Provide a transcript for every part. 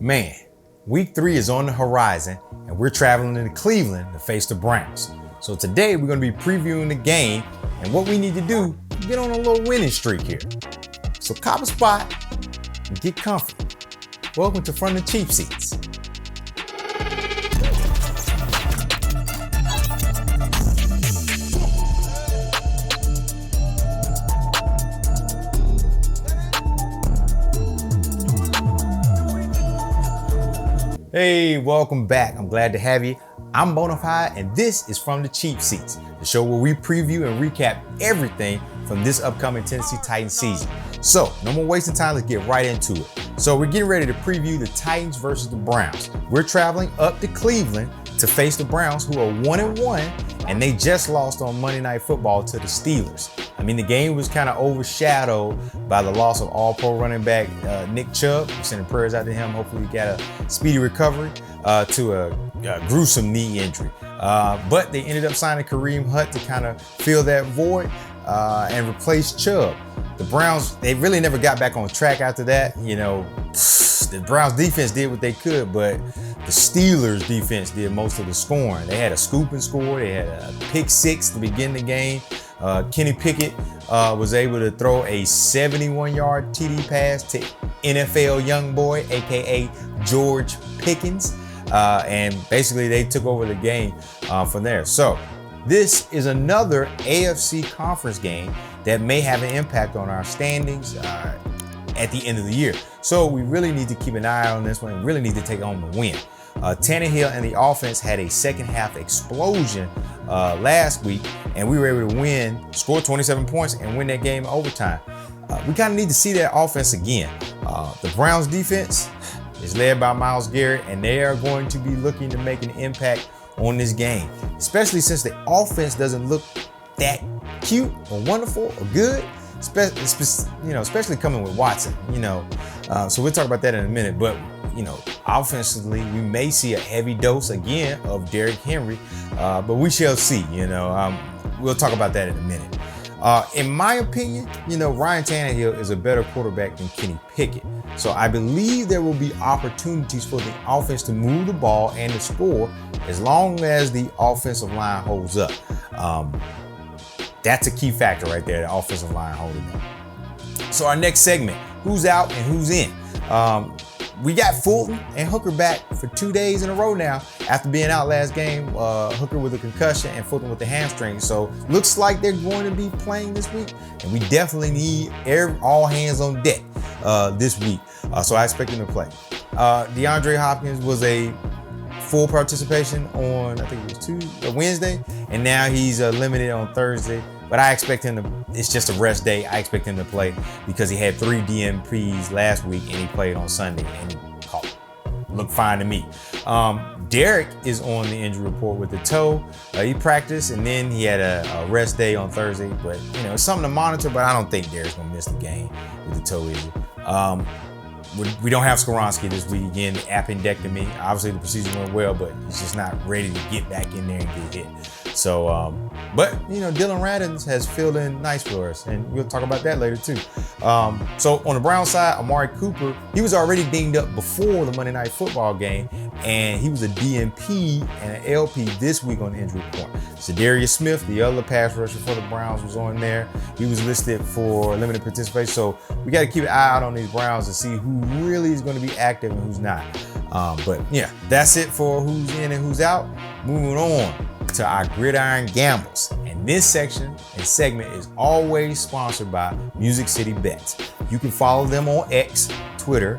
Man, week 3 is on the horizon and we're traveling to Cleveland to face the Browns. So today we're going to be previewing the game and what we need to do to get on a little winning streak here. So cop a spot and get comfortable. Welcome to From the Cheap Seats. Hey, welcome back. I'm glad to have you. I'm Bonafide, and this is From the Cheap Seats, the show where we preview and recap everything from this upcoming Tennessee Titans season. So, no more wasting time, let's get right into it. So, we're getting ready to preview the Titans versus the Browns. We're traveling up to Cleveland to face the Browns, who are 1-1, and they just lost on Monday Night Football to the Steelers. I mean, the game was kind of overshadowed by the loss of all-pro running back Nick Chubb. We're sending prayers out to him. Hopefully he got a speedy recovery to a gruesome knee injury. But they ended up signing Kareem Hunt to kind of fill that void and replace Chubb. The Browns, they really never got back on track after that. You know, the Browns defense did what they could, but the Steelers defense did most of the scoring. They had a scoop and score. They had a pick six to begin the game. Kenny Pickett was able to throw a 71-yard TD pass to NFL young boy, aka George Pickens, and basically they took over the game from there. So this is another AFC conference game that may have an impact on our standings at the end of the year. So we really need to keep an eye on this one and really need to take on the win. Tannehill and the offense had a second half explosion last week, and we were able to win, score 27 points and win that game in overtime. We kind of need to see that offense again. The Browns defense is led by Myles Garrett, and they are going to be looking to make an impact on this game, especially since the offense doesn't look that cute or wonderful or good, especially coming with Watson, so we'll talk about that in a minute. But offensively, we may see a heavy dose again of Derrick Henry, but we shall see. We'll talk about that in a minute. In my opinion, Ryan Tannehill is a better quarterback than Kenny Pickett. So I believe there will be opportunities for the offense to move the ball and to score as long as the offensive line holds up. That's a key factor right there, the offensive line holding up. So our next segment, who's out and who's in? We got Fulton and Hooker back for 2 days in a row now after being out last game. Hooker with a concussion and Fulton with the hamstring. So looks like they're going to be playing this week, and we definitely need all hands on deck this week. So I expect them to play. DeAndre Hopkins was a full participation on, I think it was Wednesday, and now he's limited on Thursday. But I expect him to, it's just a rest day. I expect him to play because he had 3 DNPs last week and he played on Sunday and he looked fine to me. Derek is on the injury report with the toe. He practiced and then he had a rest day on Thursday, but it's something to monitor, but I don't think Derek's gonna miss the game with the toe injury. We don't have Skoronski this week again, the appendectomy. Obviously the procedure went well, but he's just not ready to get back in there and get hit. So, but Dylan Radins has filled in nice for us, and we'll talk about that later too. So on the Brown side, Amari Cooper, he was already dinged up before the Monday Night Football game, and he was a DNP and an LP this week on the injury report. Za'Darius Smith, the other pass rusher for the Browns, was on there. He was listed for limited participation. So we got to keep an eye out on these Browns to see who really is going to be active and who's not. But yeah, that's it for who's in and who's out. Moving on to our Gridiron Gambles. And this section and segment is always sponsored by Music City Bets. You can follow them on X, Twitter,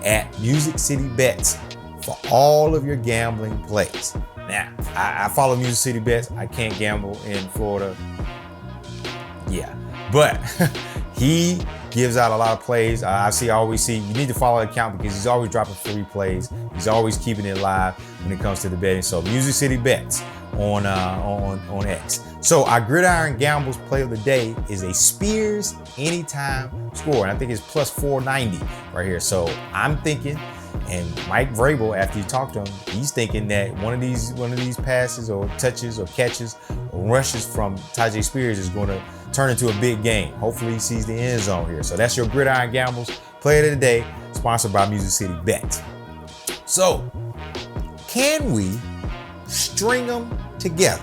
at Music City Bets for all of your gambling plays. Now, I follow Music City Bets. I can't gamble in Florida. Yeah, but he gives out a lot of plays. I always see you need to follow the account because he's always dropping free plays. He's always keeping it live when it comes to the betting. So Music City Bets on X. So our Gridiron Gambles play of the day is a Spears anytime score, and I think it's plus 490 right here. So I'm thinking, and Mike Vrabel, after you talk to him, he's thinking that one of these passes or touches or catches or rushes from Tyjae Spears is going to turn into a big game. Hopefully he sees the end zone here. So that's your Gridiron Gambles play of the day, sponsored by Music City Bets. So, can we string them together?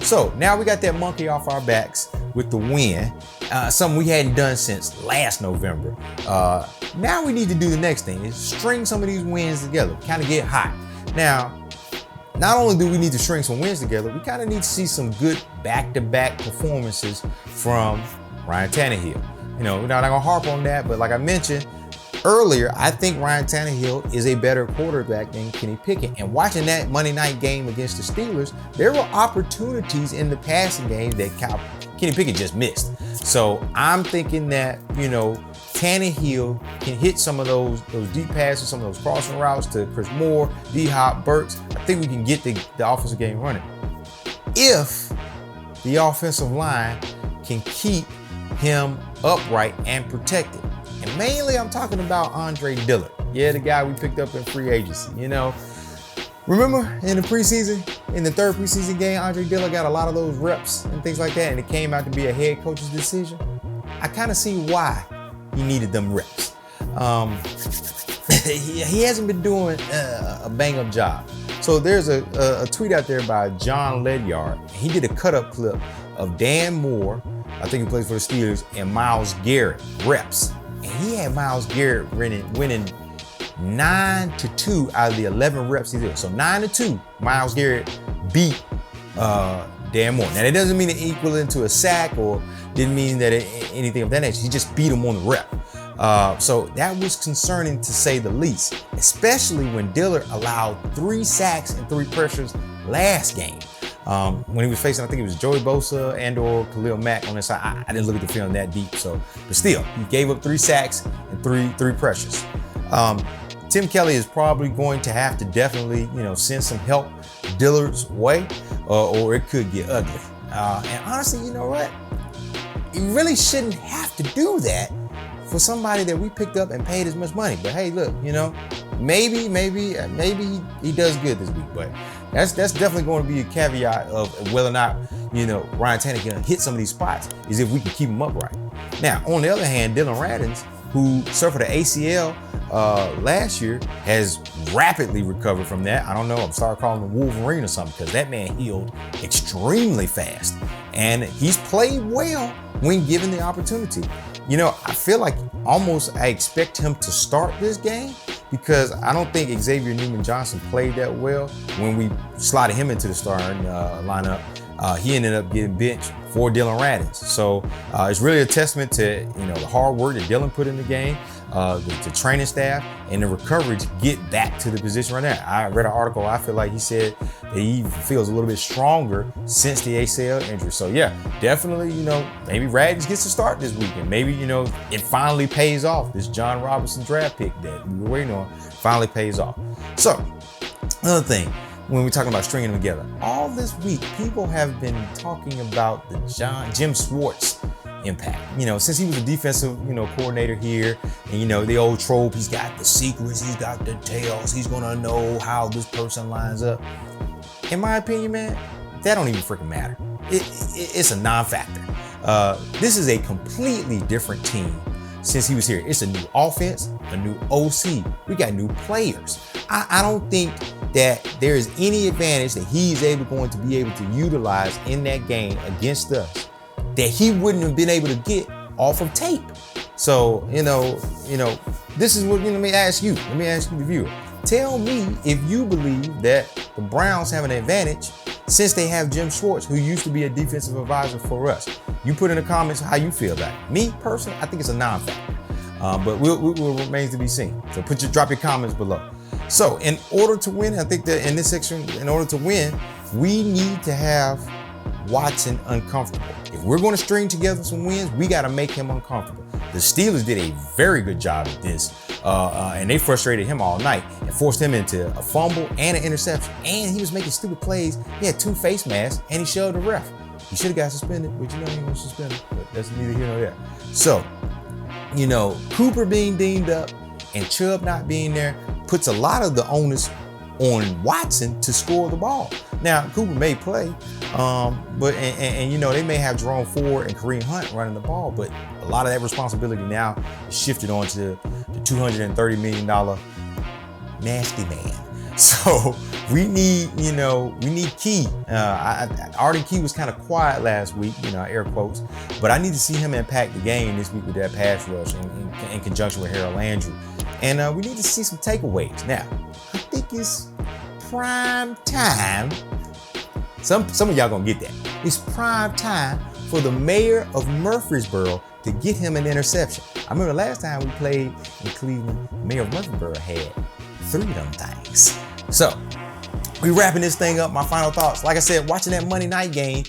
So now we got that monkey off our backs with the win, something we hadn't done since last November. Now we need to do the next thing, is string some of these wins together, kind of get hot. Now, not only do we need to string some wins together, we kind of need to see some good back-to-back performances from Ryan Tannehill. You know, we're not gonna harp on that, but like I mentioned earlier, I think Ryan Tannehill is a better quarterback than Kenny Pickett. And watching that Monday night game against the Steelers, there were opportunities in the passing game that Kenny Pickett just missed. So I'm thinking that, you know, Tannehill can hit some of those deep passes, some of those crossing routes to Chris Moore, D-Hop, Burks. I think we can get the offensive game running if the offensive line can keep him upright and protected. And mainly I'm talking about Andre Dillard. Yeah, the guy we picked up in free agency, you know. Remember in the preseason, in the third preseason game, Andre Dillard got a lot of those reps and things like that, and it came out to be a head coach's decision. I kind of see why he needed them reps. He hasn't been doing a bang-up job. So there's a tweet out there by John Ledyard. He did a cut-up clip of Dan Moore, I think he plays for the Steelers, and Myles Garrett reps. And he had Myles Garrett winning 9-2 out of the 11 reps he did. So 9-2, Myles Garrett beat Dan Moore. Now that doesn't mean it equal into a sack or didn't mean that anything of that nature. He just beat him on the rep. So that was concerning to say the least, especially when Dillard allowed 3 sacks and 3 pressures last game. When he was facing, I think it was Joey Bosa and or Khalil Mack on his side. I didn't look at the film that deep, but still, he gave up 3 sacks and three pressures. Tim Kelly is probably going to have to definitely, you know, send some help Dillard's way, or it could get ugly. And honestly, you know what? You really shouldn't have to do that for somebody that we picked up and paid as much money. But hey, look, you know, maybe he does good this week. But that's definitely going to be a caveat of whether or not, you know, Ryan Tannehill can hit some of these spots, is if we can keep him upright. Now, on the other hand, Dylan Radins, who suffered an ACL last year, has rapidly recovered from that. I don't know, I'm starting calling him Wolverine or something, because that man healed extremely fast. And he's played well when given the opportunity. You know, I feel like almost I expect him to start this game, because I don't think Xavier Newman-Johnson played that well when we slotted him into the starting lineup. He ended up getting benched for Dylan Radins. So it's really a testament to, you know, the hard work that Dylan put in the game, the training staff, and the recovery to get back to the position right now. I read an article, I feel like he said that he feels a little bit stronger since the ACL injury. So yeah, definitely, you know, maybe Radins gets to start this weekend. Maybe, you know, it finally pays off. This John Robinson draft pick that we were waiting on finally pays off. So another thing, when we're talking about stringing them together, all this week, people have been talking about the Jim Schwartz impact. You know, since he was a defensive, you know, coordinator here, and, you know, the old trope, he's got the secrets, he's got the tales, he's gonna know how this person lines up. In my opinion, man, that don't even freaking matter. It's a non-factor. This is a completely different team since he was here. It's a new offense, a new OC. We got new players. I don't think that there is any advantage that he's going to be able to utilize in that game against us that he wouldn't have been able to get off of tape. So, you know, this is what, let me ask you, the viewer. Tell me if you believe that the Browns have an advantage since they have Jim Schwartz, who used to be a defensive advisor for us. You put in the comments how you feel about it. Me, personally, I think it's a non-factor. But we'll remains to be seen. So drop your comments below. So in order to win, I think that in this section, in order to win, we need to have Watson uncomfortable. If we're going to string together some wins, we got to make him uncomfortable. The Steelers did a very good job at this, and they frustrated him all night and forced him into a fumble and an interception. And he was making stupid plays. He had 2 face masks, and he shoved the ref. He should have got suspended, but you know he was suspended. But that's neither here nor there. So, you know, Cooper being deemed up and Chubb not being there puts a lot of the onus on Watson to score the ball. Now, Cooper may play, but you know, they may have Jerome Ford and Kareem Hunt running the ball, but a lot of that responsibility now is shifted onto the $230 million nasty man. So we need Key. Arden Key was kind of quiet last week, air quotes, but I need to see him impact the game this week with that pass rush in conjunction with Harold Landry. And we need to see some takeaways. Now, I think it's prime time. Some of y'all gonna get that. It's prime time for the mayor of Murfreesboro to get him an interception. I remember last time we played in Cleveland, the mayor of Murfreesboro had 3 of them things. So we wrapping this thing up. My final thoughts. Like I said, watching that Monday night game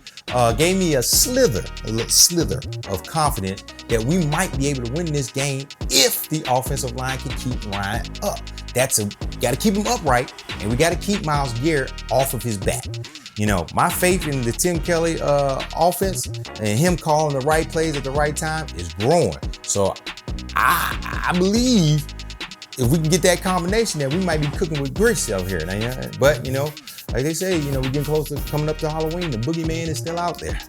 gave me a little slither of confidence that we might be able to win this game if the offensive line can keep Ryan up. Got to keep him upright, and we got to keep Myles Garrett off of his back. My faith in the Tim Kelly offense and him calling the right plays at the right time is growing. So I believe if we can get that combination, that we might be cooking with grits out here. But, like they say, we're getting close to coming up to Halloween. The boogeyman is still out there.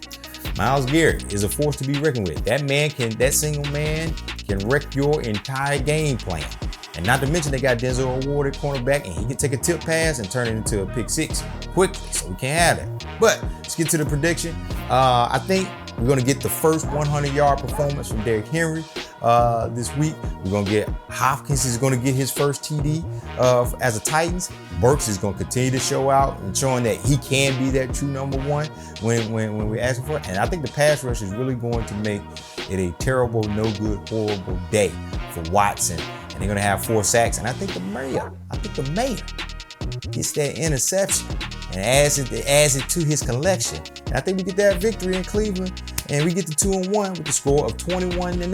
Myles Garrett is a force to be reckoned with. That single man can wreck your entire game plan. And not to mention they got Denzel Ward at cornerback, and he can take a tip pass and turn it into a pick 6 quickly. So we can't have that. But let's get to the prediction. I think we're going to get the first 100-yard performance from Derrick Henry this week. We're going to get Hopkins is going to get his first TD as a Titans. Burks is going to continue to show out and showing that he can be that true number 1 when we're asking for it. And I think the pass rush is really going to make it a terrible, no good, horrible day for Watson. And they're going to have 4 sacks. And I think the mayor gets that interception and adds it to his collection. And I think we get that victory in Cleveland, and we get the 2-1 with the score of 21-9.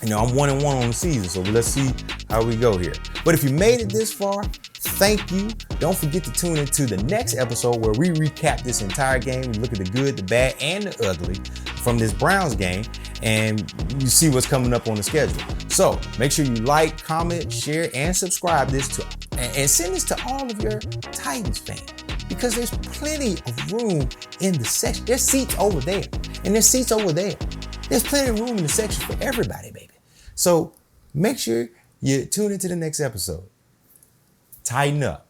I'm 1-1 on the season, so let's see how we go here. But if you made it this far, thank you. Don't forget to tune into the next episode where we recap this entire game. We look at the good, the bad, and the ugly from this Browns game, and you see what's coming up on the schedule. So make sure you like, comment, share, and subscribe and send this to all of your Titans fans, because there's plenty of room in the section. There's seats over there, and there's seats over there. There's plenty of room in the section for everybody, baby. So make sure you tune into the next episode. Tighten up.